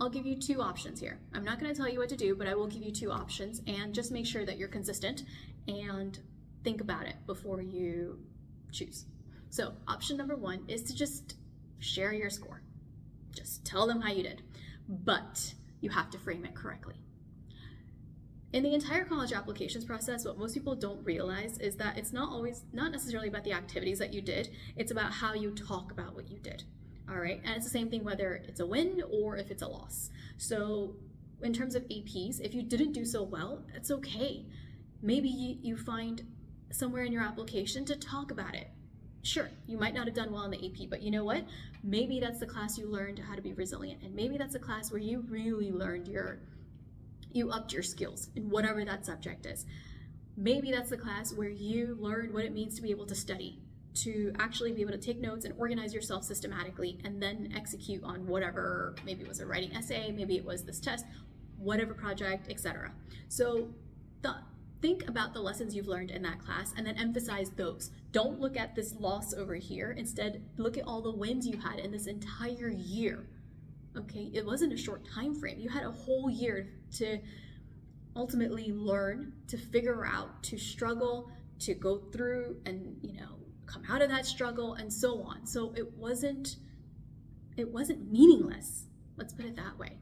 I'll give you two options here. I'm not going to tell you what to do, but I will give you two options, and just make sure that you're consistent and think about it before you choose. So option number one is to just share your score. Just tell them how you did, but you have to frame it correctly. In the entire college applications process, what most people don't realize is that it's not necessarily about the activities that you did, it's about how you talk about what you did. All right, and it's the same thing whether it's a win or if it's a loss. So in terms of APs, if you didn't do so well, it's okay. Maybe you find somewhere in your application to talk about it. Sure, you might not have done well in the AP, but you know what? Maybe that's the class you learned how to be resilient, and maybe that's a class where you really learned you upped your skills in whatever that subject is. Maybe that's the class where you learned what it means to be able to study, to actually be able to take notes and organize yourself systematically and then execute on whatever, maybe it was a writing essay, maybe it was this test, whatever project, etc. So think about the lessons you've learned in that class and then emphasize those. Don't look at this loss over here. Instead, look at all the wins you had in this entire year. Okay, it wasn't a short time frame. You had a whole year to ultimately learn, to figure out, to struggle, to go through and, come out of that struggle and so on. So it wasn't meaningless. Let's put it that way.